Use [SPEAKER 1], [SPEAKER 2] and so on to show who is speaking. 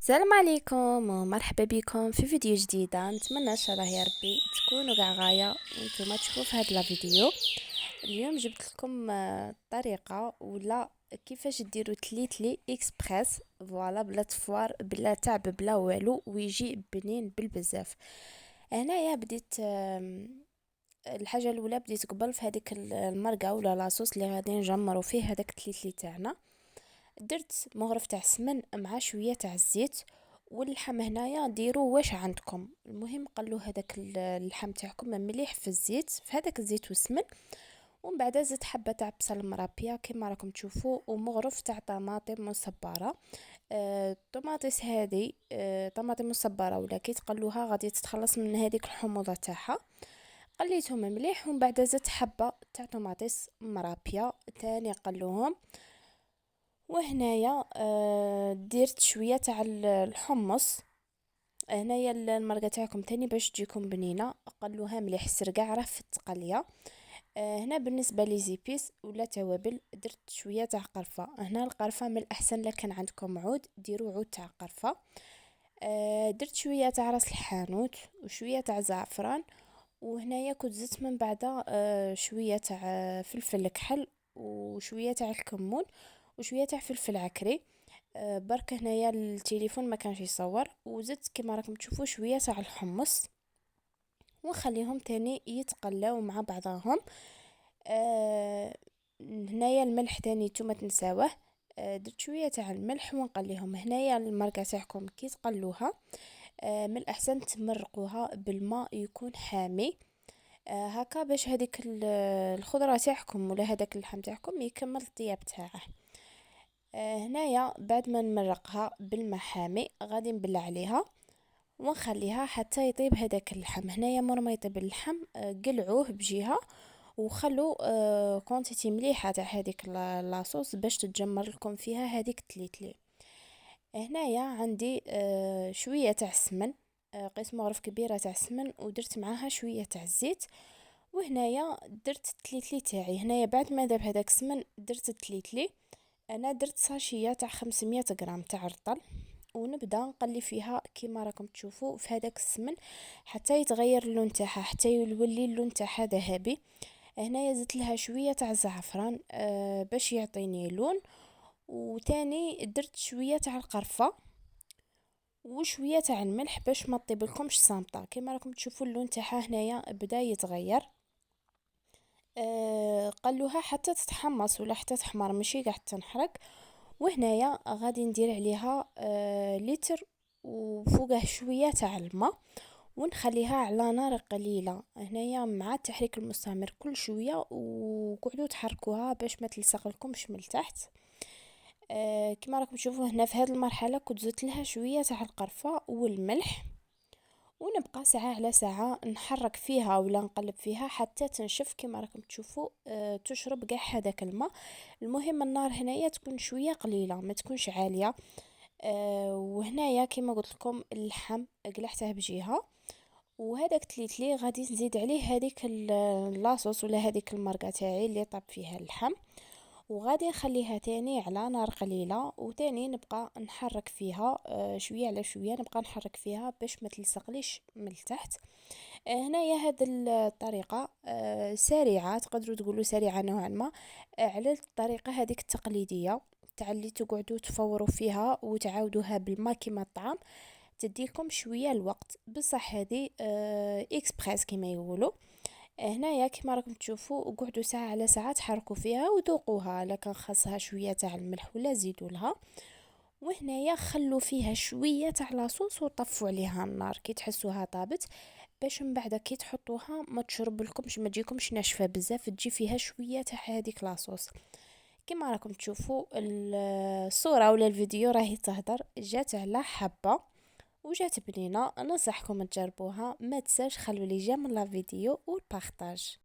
[SPEAKER 1] السلام عليكم ومرحبا بكم في فيديو جديدة. نتمنى ان شاء الله يا ربي تكونوا كاع غايه وانتم تشوفوا في هذا الفيديو. اليوم جبت لكم طريقه ولا كيفاش ديروا تليتلي اكسبريس فوالا بلا تفوار بلا تعب بلا والو ويجي بنين بالبزاف. هنايا بديت الحاجه الاولى بديت قبل في هذيك المرقه ولا لاصوص اللي غادي نجمروا فيه هذاك التليتلي تاعنا. درت مغرف تاع السمن مع شويه تاع الزيت واللحم. هنايا ديروا واش عندكم، المهم قلوا هذاك اللحم تاعكم مليح في الزيت، في هذاك الزيت والسمن. ومن بعد زدت حبه تاع بصل مرابيه كما راكم تشوفوا ومغرف تاع طماطم مصبره. الطماطيس هذه طماطم مصبره ولا كي تقلوها غادي تتخلص من هذيك الحموضه تاعها. قليتهم مليح ومن بعد زدت حبه تاع طماطيس مرابيه تاني قلوهم. وهنايا درت شويه تاع الحمص. هنايا المرقه تاعكم تاني باش تجيكم بنينه قلوها مليح السرقع راه في التقليه. هنا بالنسبه لي زيبيس ولا توابل درت شويه تاع قرفه. هنا القرفه من الاحسن لكن عندكم عود ديروا عود تاع قرفه. درت شويه تاع راس الحانوت وشويه تاع زعفران. وهنايا كنت زدت من بعد شويه تاع فلفل كحل وشويه تاع الكمون وشويه تاع فلفل عكري. برك هنايا التليفون ما كانش يصور. وزدت كما راكم تشوفوا شويه تاع الحمص ونخليهم تاني يتقلاو مع بعضهم. هنايا الملح تاني نتوما تنساوه. درت شويه تاع الملح ونقليهم. هنايا المرقه تاعكم كي تقلوها من الاحسن تمرقوها بالماء يكون حامي. هكا باش هذيك الخضره تاعكم ولا هذاك اللحم تاعكم يكمل الطياب تاعه. هنايا بعد ما نمرقها بالماء حامي غادي نبلع عليها ونخليها حتى يطيب هذاك اللحم. هنايا مور ما يطيب اللحم قلعوه بجهه وخلوا كونتيتي مليحه تاع هذيك لاصوص باش تتجمر لكم فيها هذيك تليتلي. هنايا عندي شويه تاع السمن. قيس مغرف كبيره تاع السمن ودرت معاها شويه تاع الزيت. وهنايا درت التليتلي تاعي. هنايا بعد ما ذاب هذاك السمن درت التليتلي. انا درت ساشيه تاع 500 غرام تاع الرطل ونبدا نقلي فيها كيما راكم تشوفوا في هذاك السمن حتى يتغير اللون تاعها حتى يولي اللون تاعها ذهبي. هنايا زدت لها شويه تاع الزعفران باش يعطيني لون. وتاني درت شويه تاع القرفه وشويه تاع الملح باش ما تطيب لكمش صامته. كيما راكم تشوفوا اللون تاعها هنايا بدا يتغير. قلوها حتى تتحمص ولا حتى تحمر ماشي قاعد تنحرق. وهنايا غادي ندير عليها لتر وفوقه شويه تاع الماء ونخليها على نار قليله. هنايا مع التحريك المستمر كل شويه وقعدوا تحركوها باش ما تلصق لكمش من التحت. كما راكم تشوفوا هنا في هذه المرحله كنت زدت لها شويه تاع القرفه والملح. ونبقى ساعة على ساعة نحرك فيها ولا نقلب فيها حتى تنشف كما راكم تشوفوا. تشرب قاع هذاك الماء. المهم النار هنايا تكون شوية قليلة ما تكونش عالية. وهنايا كما قلت لكم اللحم قلعته بجهة وهذاك تليتلي غادي نزيد عليه هذيك لاصوص ولا هذيك المرقه تاعي اللي طاب فيها اللحم. وغادي نخليها تاني على نار قليلة وتاني نبقى نحرك فيها شوية على شوية نبقى نحرك فيها باش ما تلصقليش من التحت. هنايا هاد الطريقة سريعة تقدروا تقولوا سريعة نوعا ما على الطريقة هذيك التقليدية تاع اللي تقعدوا تفوروا فيها وتعاودوها بالما كيما الطعام. تديكم شوية الوقت بصح هذه اكسبريس كما يقولوا. هنايا كما راكم تشوفوا قعدوا ساعة على ساعة تحركوا فيها وذوقوها لكن خاصها شوية تاع الملح ولا زيدوا لها. وهنايا خلوا فيها شوية تاع لاصوص وطفوا عليها النار كي تحسوها طابت باش من بعد كي تحطوها ما تشرب لكمش ما تجيكمش ناشفه بزاف تجي فيها شويه تاع هذيك لاصوص. كما راكم تشوفوا الصوره ولا الفيديو راهي تهدر جات على حبه وجات بنينه. ننصحكم تجربوها ما تنساش خلوا لي جيم لا فيديو والبارطاج.